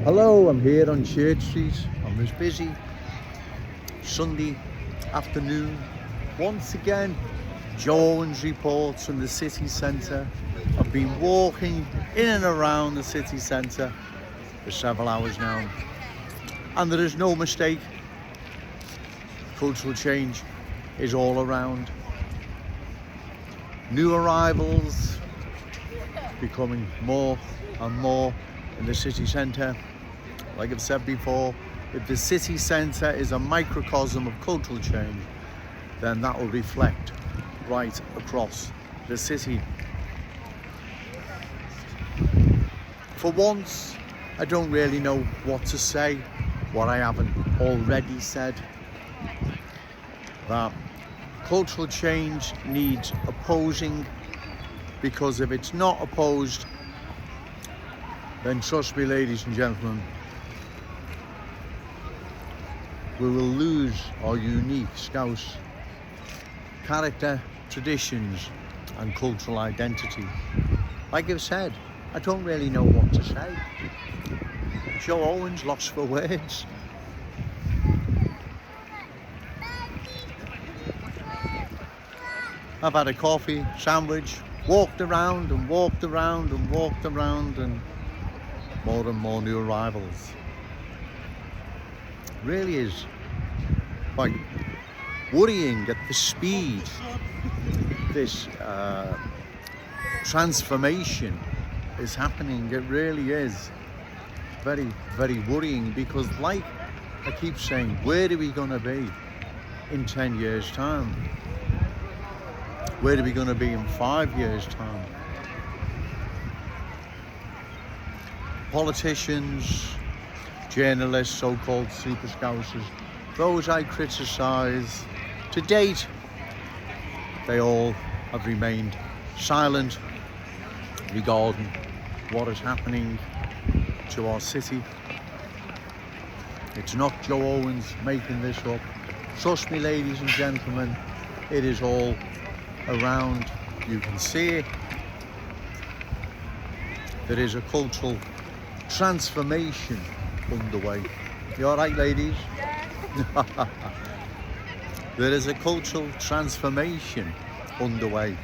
Hello, I'm here on Church Street on this busy Sunday afternoon. Once again, Joe Owens reports from the city centre. I've been walking in and around the city centre for several hours now, and there is no mistake, cultural change is all around. New arrivals becoming more and more in the city centre. Like I've said before, if the city centre is a microcosm of cultural change, then that will reflect right across the city. For once, I don't really know what to say, what I haven't already said. That cultural change needs opposing, because if it's not opposed, then trust me, ladies and gentlemen, we will lose our unique Scouse character, traditions and cultural identity. Like I've said, I don't really know what to say. Joe Owens lost for words. I've had a coffee, sandwich, walked around and walked around and walked around, and more new arrivals. Really is quite worrying at the speed this transformation is happening. It really is very, very worrying, because like I keep saying, where are we going to be in 10 years' time? Where are we going to be in 5 years' time? Politicians, journalists, so-called super Scousers, those I criticise, to date, they all have remained silent regarding what is happening to our city. It's not Joe Owens making this up. Trust me, ladies and gentlemen, it is all around. You can see it. There is a cultural transformation underway. You all right, ladies? There is a cultural transformation underway.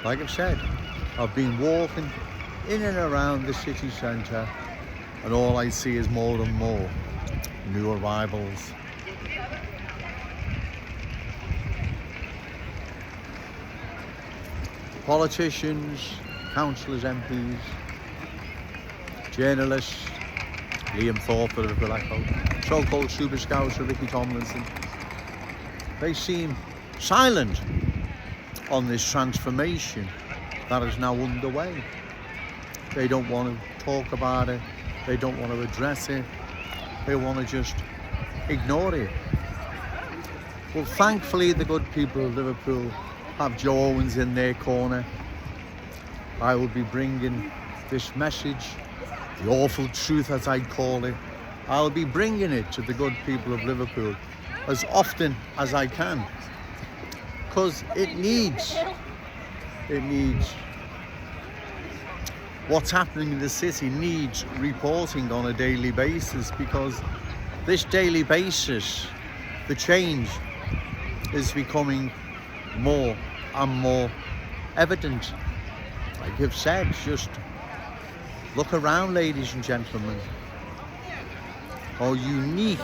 Like I've said, I've been walking in and around the city centre, and all I see is more and more new arrivals. Politicians, councillors, MPs, journalists, Liam Thorpe of Liverpool Echo, so-called super Scouser Ricky Tomlinson, they seem silent on this transformation that is now underway. They don't want to talk about it, they don't want to address it, they want to just ignore it. Well, thankfully the good people of Liverpool have Joe Owens in their corner. I will be bringing this message, the awful truth as I call it. I'll be bringing it to the good people of Liverpool as often as I can, because it needs what's happening in the city needs reporting on a daily basis, because this daily basis, the change is becoming more and more evident. Like I've said, just look around, ladies and gentlemen. Our unique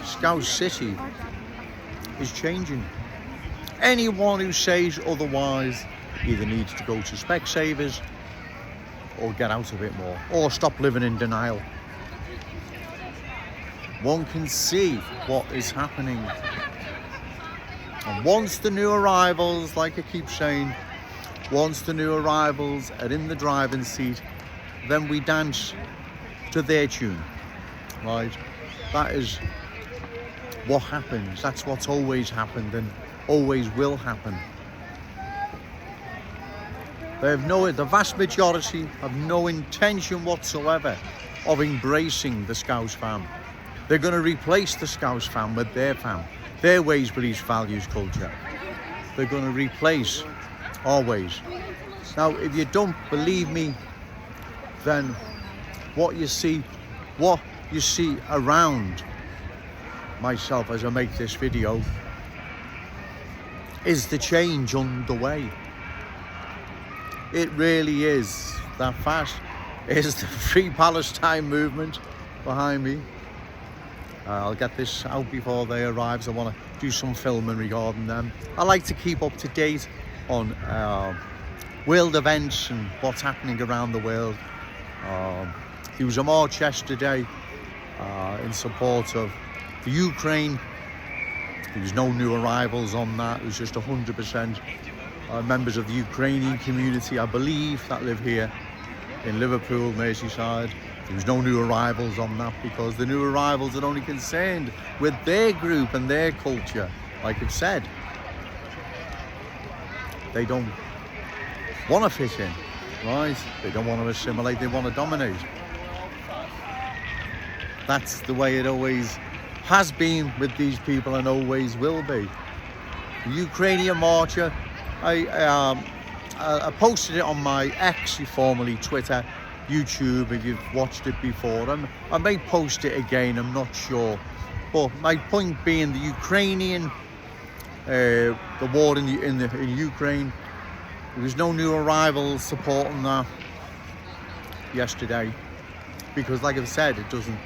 Scouse city is changing. Anyone who says otherwise either needs to go to Specsavers or get out of it more, or stop living in denial. One can see what is happening. And once the new arrivals, like I keep saying, once the new arrivals are in the driving seat, then we dance to their tune, right? That is what happens. That's what's always happened and always will happen. The vast majority have no intention whatsoever of embracing the Scouse fam. They're going to replace the Scouse fam with their fam, their ways, beliefs, values, culture. They're going to replace always. Now, if you don't believe me, then what you see around myself as I make this video is the change underway. It really is that fast. Is the Free Palestine movement behind me. I'll get this out before they arrive, so I want to do some filming regarding them. I like to keep up to date on world events and what's happening around the world. There was a march yesterday in support of the Ukraine. There was no new arrivals on that. It was just 100% members of the Ukrainian community, I believe, that live here in Liverpool, Merseyside. There was no new arrivals on that because the new arrivals are only concerned with their group and their culture. Like I've said, they don't want to fit in, right? They don't want to assimilate, they want to dominate. That's the way it always has been with these people and always will be. The Ukrainian marcher, I posted it on my X, formerly Twitter, YouTube, if you've watched it before. I may post it again, I'm not sure. But my point being, the Ukrainian, the war in Ukraine, there was no new arrivals supporting that yesterday. Because like I've said, it doesn't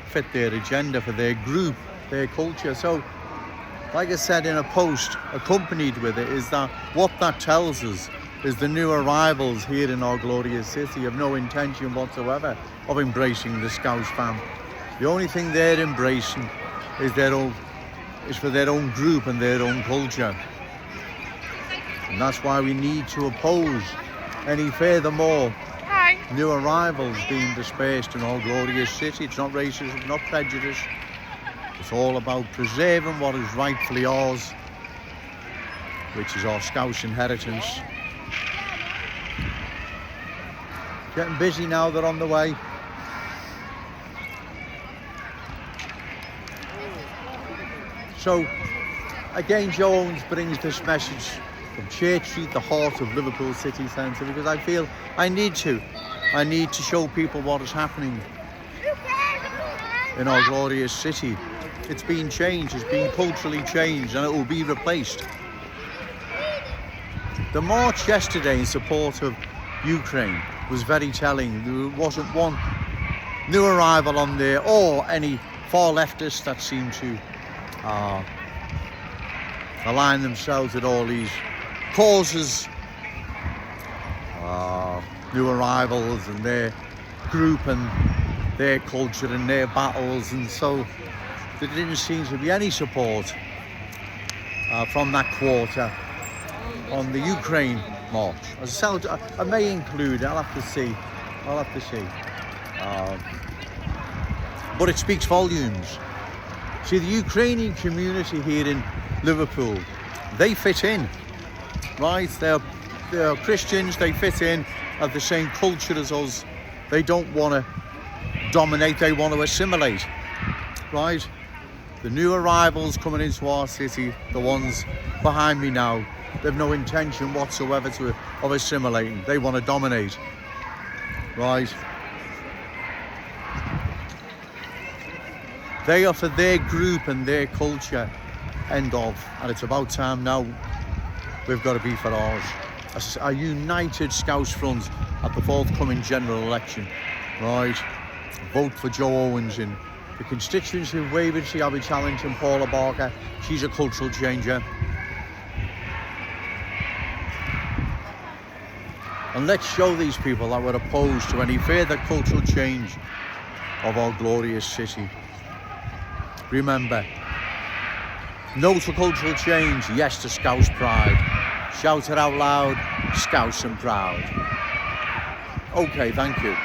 fit their agenda for their group, their culture. So, like I said in a post, accompanied with it, is that what that tells us is the new arrivals here in our glorious city have no intention whatsoever of embracing the Scouse fam. The only thing they're embracing is for their own group and their own culture. And that's why we need to oppose any furthermore new arrivals being dispersed in our glorious city. It's not racism, not prejudice. It's all about preserving what is rightfully ours, which is our Scouse inheritance. Getting busy now, they're on the way. So, again, Joe Owens brings this message from Church Street, the heart of Liverpool city centre, because I feel I need to show people what is happening in our glorious city. It's been changed, it's been culturally changed, and it will be replaced. The march yesterday in support of Ukraine was very telling. There wasn't one new arrival on there, or any far leftists that seem to align themselves with all these causes, new arrivals and their group and their culture and their battles, and so there didn't seem to be any support from that quarter on the Ukraine march. As I said, I may include, I'll have to see. But it speaks volumes. See, the Ukrainian community here in Liverpool, they fit in, right? They're Christians, they fit in, have the same culture as us. They don't want to dominate, they want to assimilate, right? The new arrivals coming into our city, the ones behind me now, they've no intention whatsoever of assimilating. They want to dominate, right? They are for their group and their culture, end of. And it's about time now we've got to be for ours. A united Scouse front at the forthcoming general election, right? Vote for Joe Owens in the constituency of Wavertree. I'll be challenging Paula Barker. She's a cultural changer. And let's show these people that we're opposed to any further cultural change of our glorious city. Remember, no to cultural change, yes to Scouse pride. Shout it out loud, Scouse and proud. Okay, thank you.